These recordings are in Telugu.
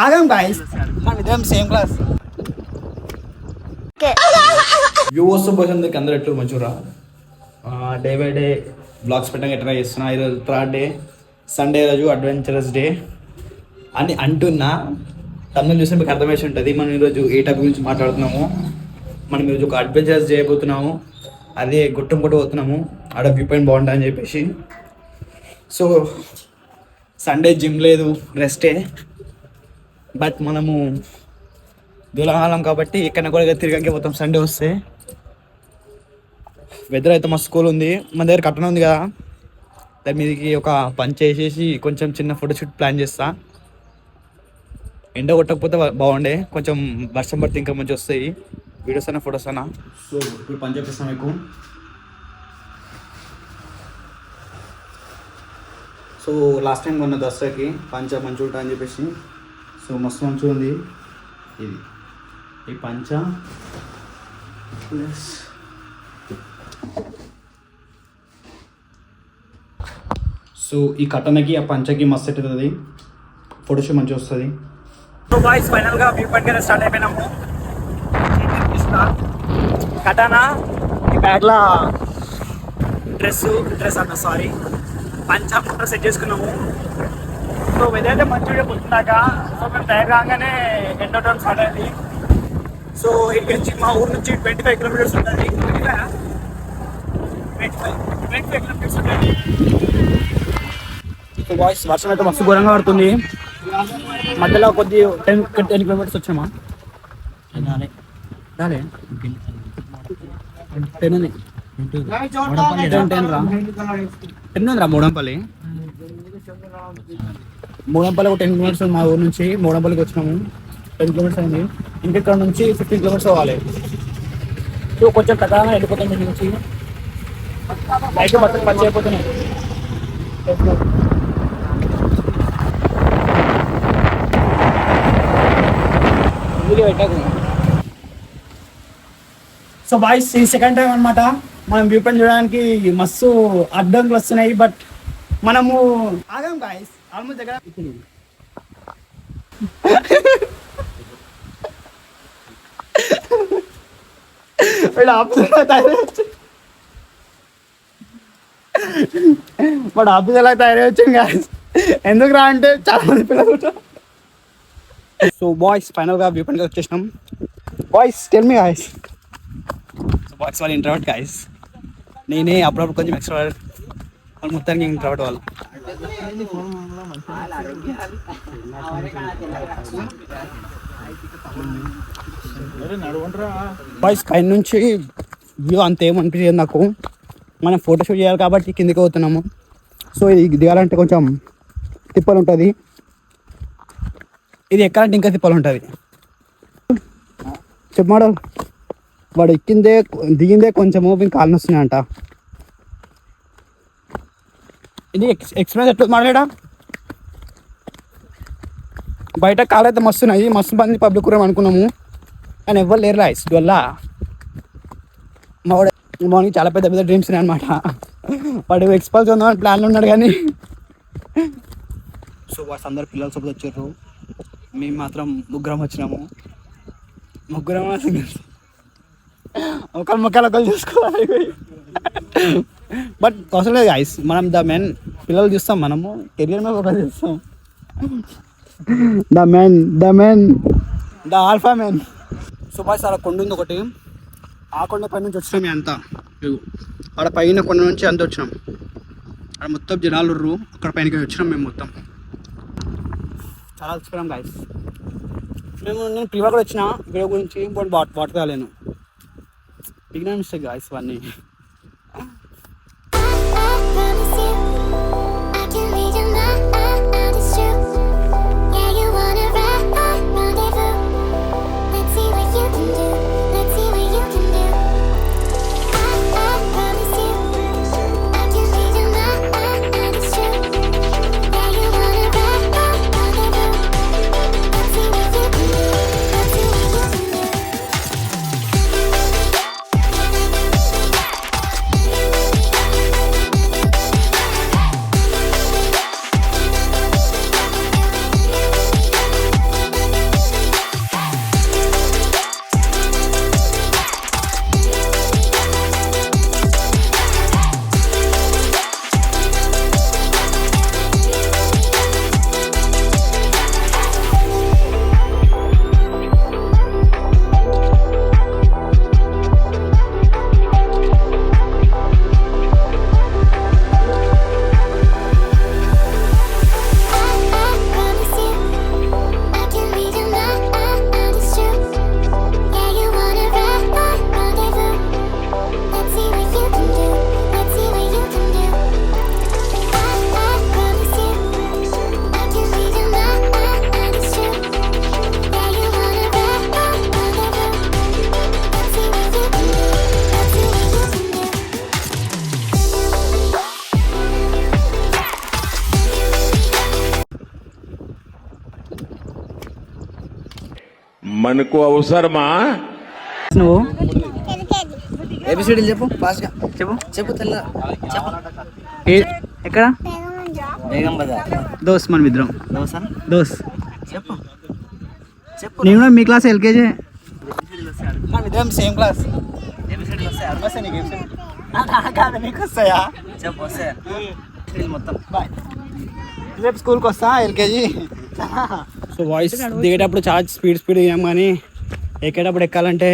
ఆగం గాయస్ మన ఇద్దరం సేమ్ క్లాస్. వ్యూవర్స్ అందరికి అందరూ ఎట్లు మంచిగా డే బై డే బ్లాగ్స్ పెట్టడానికి ట్రై చేస్తున్నా. ఈరోజు థర్డ్ డే, సండే రోజు అడ్వెంచరస్ డే అని అంటున్నా. తమిళ చూస్తే మీకు అర్థమేసి ఉంటుంది. మనం ఈరోజు ఏ టాపిక్ గురించి మాట్లాడుతున్నాము. మనం ఈరోజు ఒక అడ్వెంచరస్ చేయబోతున్నాము. అదే గుట్టం కొట్టు పోతున్నాము. ఆడ వ్యూ పాయింట్ బాగుంటుంది అని చెప్పేసి. సో సండే జిమ్ లేదు, రెస్టే. బట్ మనము దూలహాలం కాబట్టి ఎక్కడైనా కూడా తిరగడానికి పోతాం సండే వస్తే. వెదర్ అయితే మస్తు కూల్ ఉంది. మన దగ్గర కట్టన ఉంది కదా, దాని మీదకి ఒక పంచ్ వేసేసి కొంచెం చిన్న ఫోటోషూట్ ప్లాన్ చేస్తా. ఎండ కొట్టకపోతే బాగుండే, కొంచెం వర్షం పడితే ఇంకా మంచి వస్తాయి వీడియోస్ అయినా ఫొటోస్ అయినా. సో ఇప్పుడు పంచ్ చేపిస్తాను మీకు. సో లాస్ట్ టైం కొన్న దసరాకి పంచ మంచి ఉంటా అని చెప్పేసి. సో మస్తు మంచిగా ఉంది ఇది ఈ పంచ. ప్లస్ సో ఈ కటనకి ఆ పంచకి మస్తు సెట్ అవుతుంది, ఫోటోషూట్ మంచిగా వస్తుంది. సో బాయ్స్ ఫైనల్గా వ్యూ పాయింట్ స్టార్ట్ అయిపోయినాము. కటానా ఈ బ్యాగ్లో డ్రెస్ అన్న సారీ పంచ ఫోటో సెట్ చేసుకున్నాము. సో వెదర్ అయితే మంచిగా పొద్దున్నాక. సో మేము తయారు కాగానే ఎండటం స్టార్ట్ అయింది. సో ఇక్కడ నుంచి మా ఊరు నుంచి 25 కిలోమీటర్స్ ఉంటుంది. 25 కిలోమీటర్స్ ఉంటుంది. సో బాయ్స్ వర్షం అయితే మస్తు ఘోరంగా పడుతుంది. మధ్యలో కొద్ది 10 కిలోమీటర్స్ వచ్చామా రాలే 10 ఉంది. 10 ఉందిరా మూడంపల్లి. మూడంపల్లి ఒక 10 కిలోమీటర్స్ మా ఊరు నుంచి మూడంపల్లికి వచ్చినాము. 10 కిలోమీటర్స్ అయింది. ఇంకెక్కడ నుంచి 15 కిలోమీటర్స్ అవ్వాలి. సో కొంచెం కథగా వెళ్ళిపోతాం దీని నుంచి. బైక్ మొత్తం పచ్చి అయిపోతున్నాయి. సో బాయ్స్ ఈ సెకండ్ టైం అనమాట మనం వ్యూ పాయింట్ చూడడానికి. మస్తు అడ్డంకులు వస్తున్నాయి. బట్ మనము ఆగాం గాయస్ ఆల్మోస్ట్ దగ్గర. వాడు ఆఫీస్ ఎలా తయారయ్యొచ్చాం గాయస్. ఎందుకు రా అంటే చాలా మంది పిల్లలు. సో బాయ్స్ ఫైనల్గా వ్యూ పాయింట్ వచ్చేసినాం. Boys tell me guys. So boys వాళ్ళు ఇంట్రోవర్ట్ గాయస్. నేనే అప్పుడప్పుడు కొంచెం ఎక్స్ట్రా, వాళ్ళు మొత్తానికి ఇంట్రోవర్ట్ వాళ్ళు. బాయ్స్ పైన నుంచి వ్యూ అంతేమనిపించేది నాకు. మనం ఫోటోషూట్ చేయాలి కాబట్టి కిందికి పోతున్నాము. సో ఇది దిగాలంటే కొంచెం తిప్పలు ఉంటుంది. ఇది ఎక్కాలంటే ఇంకా తిప్పలు ఉంటుంది. చెప్పమాడు వాడు దిగిందే కొంచెం ఓపెన్ కాలు వస్తున్నాయంట. ఇది ఎక్స్పీరియన్స్ ఎట్లా మాట్లాడా. బయట కాలు అయితే మస్తున్నాయి, మస్తు మంది పబ్లిక్ కూడా అనుకున్నాము కానీ ఎవ్వరు లేరు రాయిస్ వల్ల. మార్నింగ్ చాలా పెద్ద పెద్ద డ్రీమ్స్ ఉన్నాయి అనమాట. వాడు ఎక్స్పల్స్ ఉందామని ప్లాన్లు ఉన్నాడు కానీ. సో వాడు అందరు పిల్లలు సపోజ్ వచ్చారు, మేము మాత్రం ముగ్గురం వచ్చినాము. ముగ్గురం ఒకరి ముక్కలు ఒకరు చూసుకోవాలి. బట్ అవసరం లేదు గాయస్, మనం ద మెన్ పిల్లలు చూస్తాం, మనము కెరియర్ మీద ఒకరు చూస్తాం. The alpha men. So boys అలా కొండ ఉంది ఒకటి, ఆ కొండ పై నుంచి వచ్చినాం. అంతా ఆడ పైన కొండ నుంచి అంత వచ్చినాం. అక్కడ మొత్తం జనాలు ఉర్రు, అక్కడ పైనకి వచ్చినాం మేము మొత్తం. చాలా అలసిపోయాం గాయస్. నేను ప్రివర్ కూడా వచ్చిన వీడియో గురించి, బట్ వాటర్ కాలేను. బిగినర్ మిస్టేక్ గాయస్ ఇవన్నీ. మనకు అవసరమా? నువ్వు ఏబిసిడీలు చెప్పు ఫాస్ట్గా చెప్పు చెప్పు తెల్ల చెప్పు ఎక్కడ బేగం బజార్ దోస్ మన ఇద్దరం దోస్ చెప్పు చెప్పు నేను కూడా మీ క్లాస్ ఎల్కేజీ మన ఇద్దరం సేమ్ క్లాస్ నీకు వస్తాయా చెప్పు వస్తాయి మొత్తం బాయ్ రేపు స్కూల్కి వస్తా ఎల్కేజీ. సో వాయిస్ దిగేటప్పుడు చాలా స్పీడ్ దిగాం కానీ ఎక్కేటప్పుడు ఎక్కాలంటే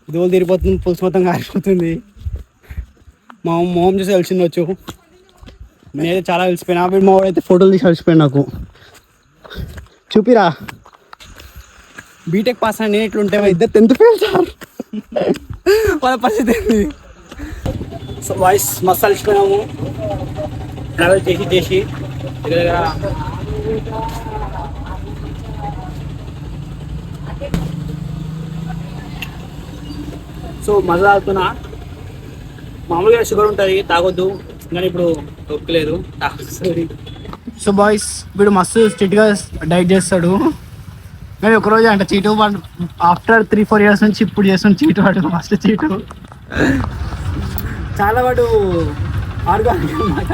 దోలు తిరిగిపోతుంది, పులుసు మొత్తం కారిపోతుంది. మా మొహం చూసి కలిసిందొచ్చు. నేనైతే చాలా కలిసిపోయినా. మా వాడైతే ఫోటోలు తీసి కలిసిపోయాను. నాకు చూపిరా బీటెక్ పాస్ అని నేను ఇట్లుంటే ఇద్దరు 10th ఫెయిల్ సార్. వాళ్ళ పరిస్థితి ఏంది? సో వాయిస్ మస్తు అలిసిపోయినాము ట్రావెల్ చేసి దగ్గర సో మజా తాగుతున్నా. మామూలుగా షుగర్ ఉంటుంది తాగొద్దు కానీ ఇప్పుడు తొక్కలేదు. సో బాయ్స్ వీడు మస్తు స్ట్రిక్ట్గా డైట్ చేస్తాడు. కానీ ఒకరోజు అంటే చీటు ఆఫ్టర్ 3-4 years నుంచి ఇప్పుడు చేస్తాం చీటు. వాడు ఫస్ట్ చీటు చాలా వాడు ఆర్గానిక్ అన్నమాట.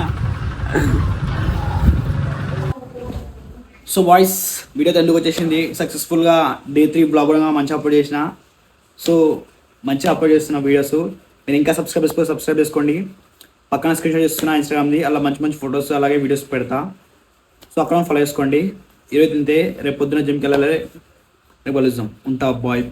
సో బాయ్స్ వీడియో ఎందుకు వచ్చేసింది. సక్సెస్ఫుల్గా Day 3 బ్లాగ్ కూడా మంచిగా అప్లోడ్ చేసిన. సో మంచిగా అప్లోడ్ చేస్తున్న వీడియోస్. మీరు ఇంకా సబ్స్క్రైబ్ చేసుకోండి. పక్కన స్క్రీన్ షాట్ చేస్తున్నా ఇన్స్టాగ్రామ్ది. అలా మంచి మంచి ఫొటోస్ అలాగే వీడియోస్ పెడతా. సో అక్కడ ఫాలో చేసుకోండి. ఈరోజు తింటే రేపు పొద్దున జిమ్కి వెళ్ళాలి. రేపు కలుద్దాం. ఉంటా బాయ్.